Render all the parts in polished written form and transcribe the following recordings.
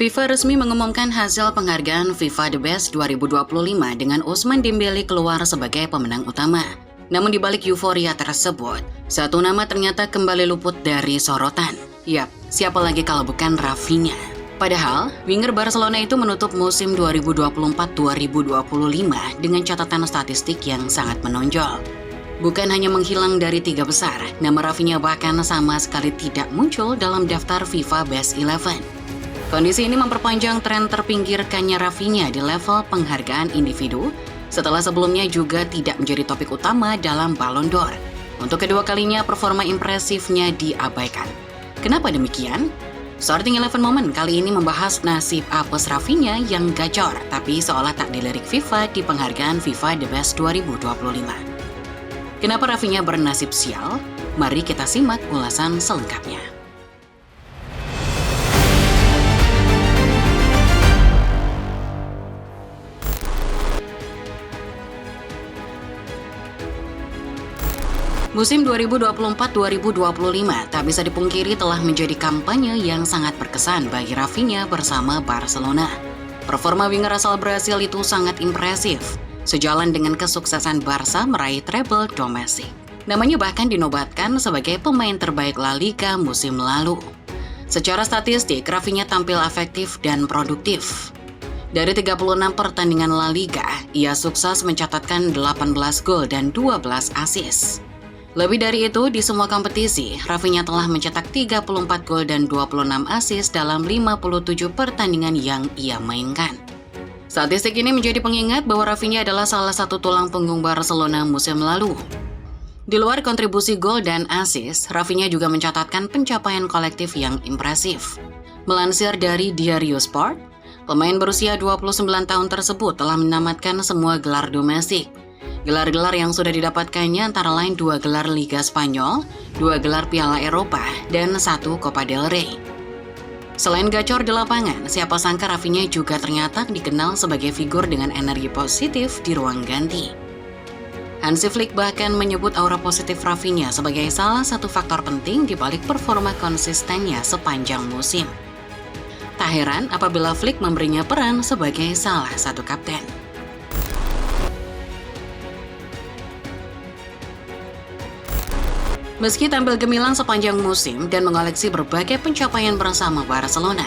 FIFA resmi mengumumkan hasil penghargaan FIFA The Best 2025 dengan Ousmane Dembélé keluar sebagai pemenang utama. Namun di balik euforia tersebut, satu nama ternyata kembali luput dari sorotan. Yap, siapa lagi kalau bukan Rafinha. Padahal, winger Barcelona itu menutup musim 2024-2025 dengan catatan statistik yang sangat menonjol. Bukan hanya menghilang dari 3 besar, nama Rafinha bahkan sama sekali tidak muncul dalam daftar FIFA Best 11. Kondisi ini memperpanjang tren terpinggirkannya Rafinha di level penghargaan individu setelah sebelumnya juga tidak menjadi topik utama dalam Ballon d'Or. Untuk kedua kalinya performa impresifnya diabaikan. Kenapa demikian? Starting 11 Moment kali ini membahas nasib apes Rafinha yang gacor tapi seolah tak dilirik FIFA di penghargaan FIFA The Best 2025. Kenapa Rafinha bernasib sial? Mari kita simak ulasan selengkapnya. Musim 2024-2025 tak bisa dipungkiri telah menjadi kampanye yang sangat berkesan bagi Rafinha bersama Barcelona. Performa winger asal Brasil itu sangat impresif, sejalan dengan kesuksesan Barca meraih treble domestik. Namanya bahkan dinobatkan sebagai pemain terbaik La Liga musim lalu. Secara statistik, Rafinha tampil efektif dan produktif. Dari 36 pertandingan La Liga, ia sukses mencatatkan 18 gol dan 12 assist. Lebih dari itu, di semua kompetisi, Rafinha telah mencetak 34 gol dan 26 assist dalam 57 pertandingan yang ia mainkan. Statistik ini menjadi pengingat bahwa Rafinha adalah salah satu tulang punggung Barcelona musim lalu. Di luar kontribusi gol dan assist, Rafinha juga mencatatkan pencapaian kolektif yang impresif. Melansir dari Diario Sport, pemain berusia 29 tahun tersebut telah menamatkan semua gelar domestik. Gelar-gelar yang sudah didapatkannya antara lain 2 gelar Liga Spanyol, 2 gelar Piala Eropa, dan 1 Copa del Rey. Selain gacor di lapangan, siapa sangka Rafinha juga ternyata dikenal sebagai figur dengan energi positif di ruang ganti. Hansi Flick bahkan menyebut aura positif Rafinha sebagai salah satu faktor penting di balik performa konsistennya sepanjang musim. Tak heran apabila Flick memberinya peran sebagai salah satu kapten. Meski tampil gemilang sepanjang musim dan mengoleksi berbagai pencapaian bersama Barcelona,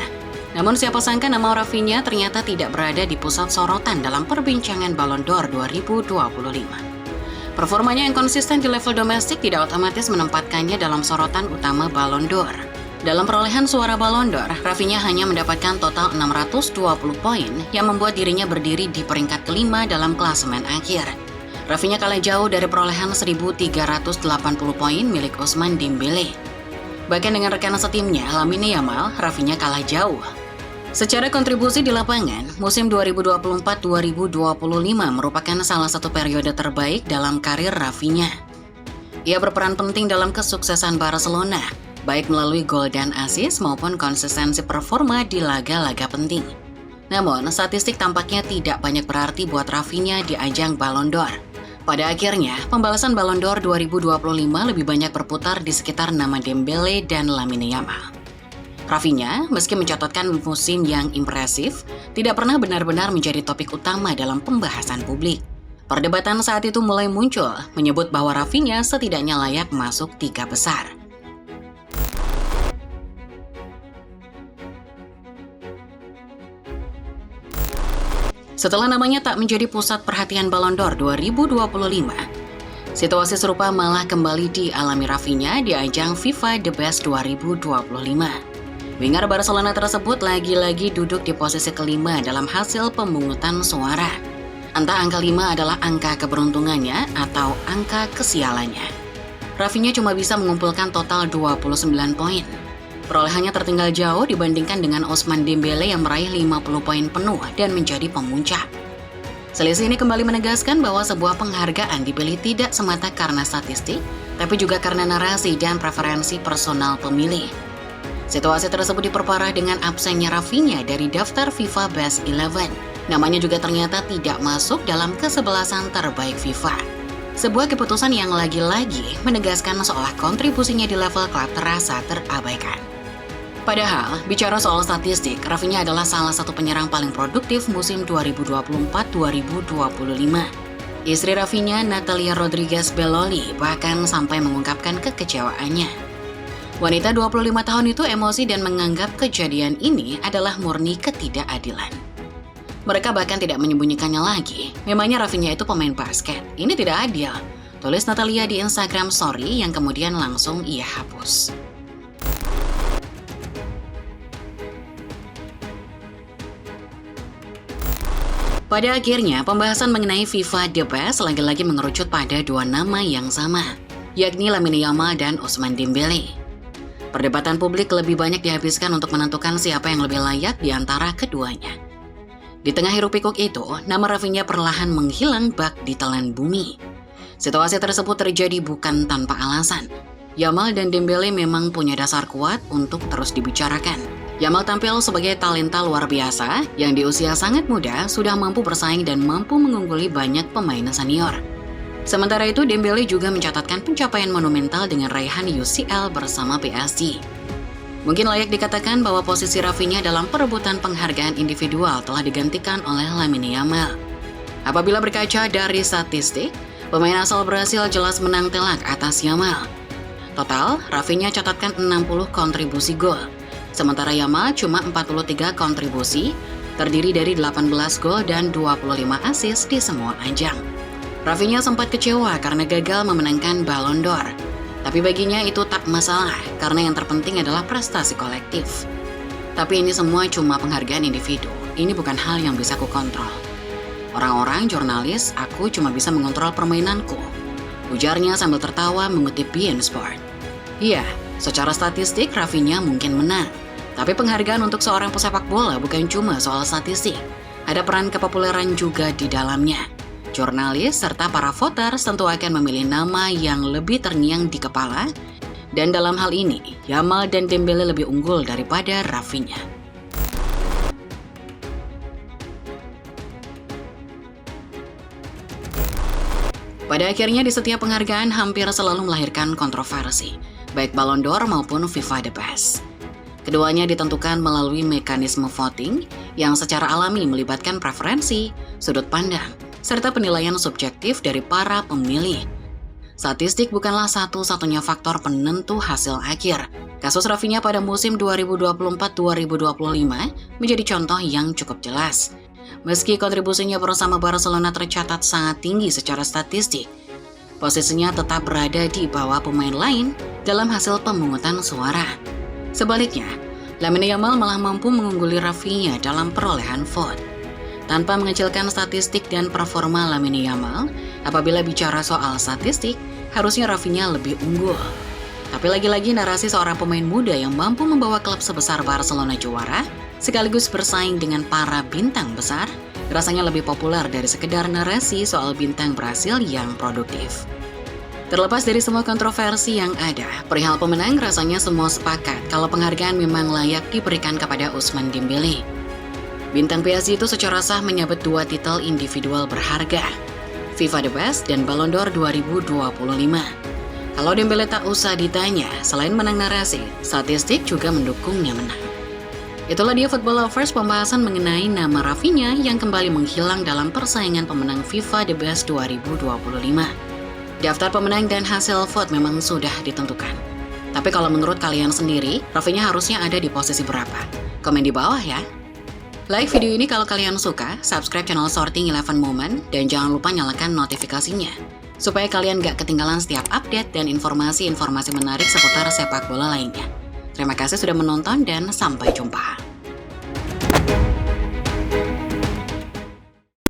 namun siapa sangka nama Rafinha ternyata tidak berada di pusat sorotan dalam perbincangan Ballon d'Or 2025. Performanya yang konsisten di level domestik tidak otomatis menempatkannya dalam sorotan utama Ballon d'Or. Dalam perolehan suara Ballon d'Or, Rafinha hanya mendapatkan total 620 poin yang membuat dirinya berdiri di peringkat kelima dalam klasemen akhir. Rafinha kalah jauh dari perolehan 1.380 poin milik Ousmane Dembélé. Bahkan dengan rekan setimnya, Lamine Yamal, Rafinha kalah jauh. Secara kontribusi di lapangan, musim 2024-2025 merupakan salah satu periode terbaik dalam karir Rafinha. Ia berperan penting dalam kesuksesan Barcelona, baik melalui gol dan assist maupun konsistensi performa di laga-laga penting. Namun, statistik tampaknya tidak banyak berarti buat Rafinha di ajang Ballon d'Or. Pada akhirnya, pembalasan Ballon d'Or 2025 lebih banyak berputar di sekitar nama Dembélé dan Lamine Yamal. Rafinha, meski mencatatkan musim yang impresif, tidak pernah benar-benar menjadi topik utama dalam pembahasan publik. Perdebatan saat itu mulai muncul, menyebut bahwa Rafinha setidaknya layak masuk 3 besar. Setelah namanya tak menjadi pusat perhatian Ballon d'Or 2025, situasi serupa malah kembali dialami Rafinha di ajang FIFA The Best 2025. Winger Barcelona tersebut lagi-lagi duduk di posisi kelima dalam hasil pemungutan suara. Entah angka 5 adalah angka keberuntungannya atau angka kesialannya. Rafinha cuma bisa mengumpulkan total 29 poin. Perolehannya tertinggal jauh dibandingkan dengan Ousmane Dembélé yang meraih 50 poin penuh dan menjadi pemuncak. Selisih ini kembali menegaskan bahwa sebuah penghargaan dipilih tidak semata karena statistik, tapi juga karena narasi dan preferensi personal pemilih. Situasi tersebut diperparah dengan absennya Rafinha dari daftar FIFA Best 11. Namanya juga ternyata tidak masuk dalam kesebelasan terbaik FIFA. Sebuah keputusan yang lagi-lagi menegaskan seolah kontribusinya di level klub terasa terabaikan. Padahal, bicara soal statistik, Rafinha adalah salah satu penyerang paling produktif musim 2024-2025. Istri Rafinha, Natalia Rodriguez Belloli, bahkan sampai mengungkapkan kekecewaannya. Wanita 25 tahun itu emosi dan menganggap kejadian ini adalah murni ketidakadilan. Mereka bahkan tidak menyembunyikannya lagi. Memangnya Rafinha itu pemain basket. Ini tidak adil, tulis Natalia di Instagram Story yang kemudian langsung ia hapus. Pada akhirnya, pembahasan mengenai FIFA The Best lagi-lagi mengerucut pada dua nama yang sama, yakni Lamine Yamal dan Ousmane Dembele. Perdebatan publik lebih banyak dihabiskan untuk menentukan siapa yang lebih layak di antara keduanya. Di tengah hiruk-pikuk itu, nama Rafinha perlahan menghilang bak di telan bumi. Situasi tersebut terjadi bukan tanpa alasan. Yamal dan Dembele memang punya dasar kuat untuk terus dibicarakan. Yamal tampil sebagai talenta luar biasa yang di usia sangat muda sudah mampu bersaing dan mampu mengungguli banyak pemain senior. Sementara itu, Dembele juga mencatatkan pencapaian monumental dengan raihan UCL bersama PSG. Mungkin layak dikatakan bahwa posisi Rafinha dalam perebutan penghargaan individual telah digantikan oleh Lamine Yamal. Apabila berkaca dari statistik, pemain asal Brasil jelas menang telak atas Yamal. Total, Rafinha catatkan 60 kontribusi gol. Sementara Yamal cuma 43 kontribusi, terdiri dari 18 gol dan 25 assist di semua ajang. Rafinha sempat kecewa karena gagal memenangkan Ballon d'Or. Tapi baginya itu tak masalah, karena yang terpenting adalah prestasi kolektif. Tapi ini semua cuma penghargaan individu, ini bukan hal yang bisa aku kontrol. Orang-orang, jurnalis, aku cuma bisa mengontrol permainanku, ujarnya sambil tertawa mengutip beIN Sport. Iya, secara statistik Rafinha mungkin menang. Tapi penghargaan untuk seorang pesepak bola bukan cuma soal statistik. Ada peran kepopuleran juga di dalamnya. Jurnalis serta para voters tentu akan memilih nama yang lebih terngiang di kepala. Dan dalam hal ini, Yamal dan Dembele lebih unggul daripada Rafinha. Pada akhirnya di setiap penghargaan hampir selalu melahirkan kontroversi, baik Ballon d'Or maupun FIFA The Best. Keduanya ditentukan melalui mekanisme voting yang secara alami melibatkan preferensi, sudut pandang, serta penilaian subjektif dari para pemilih. Statistik bukanlah satu-satunya faktor penentu hasil akhir. Kasus Rafinha pada musim 2024-2025 menjadi contoh yang cukup jelas. Meski kontribusinya bersama Barcelona tercatat sangat tinggi secara statistik, posisinya tetap berada di bawah pemain lain dalam hasil pemungutan suara. Sebaliknya, Lamine Yamal malah mampu mengungguli Rafinha dalam perolehan vote. Tanpa mengecilkan statistik dan performa Lamine Yamal, apabila bicara soal statistik, harusnya Rafinha lebih unggul. Tapi lagi-lagi narasi seorang pemain muda yang mampu membawa klub sebesar Barcelona juara, sekaligus bersaing dengan para bintang besar, rasanya lebih populer dari sekedar narasi soal bintang Brasil yang produktif. Terlepas dari semua kontroversi yang ada, perihal pemenang rasanya semua sepakat kalau penghargaan memang layak diberikan kepada Ousmane Dembele. Bintang PSG itu secara sah menyabet dua titel individual berharga, FIFA The Best dan Ballon d'Or 2025. Kalau Dembele tak usah ditanya, selain menang narasi, statistik juga mendukungnya menang. Itulah dia Football Lovers, pembahasan mengenai nama Rafinha yang kembali menghilang dalam persaingan pemenang FIFA The Best 2025. Daftar pemenang dan hasil vote memang sudah ditentukan. Tapi kalau menurut kalian sendiri, Rafinha harusnya ada di posisi berapa? Komen di bawah ya. Like video ini kalau kalian suka, subscribe channel Sorting 11 Moment, dan jangan lupa nyalakan notifikasinya, supaya kalian gak ketinggalan setiap update dan informasi-informasi menarik seputar sepak bola lainnya. Terima kasih sudah menonton dan sampai jumpa.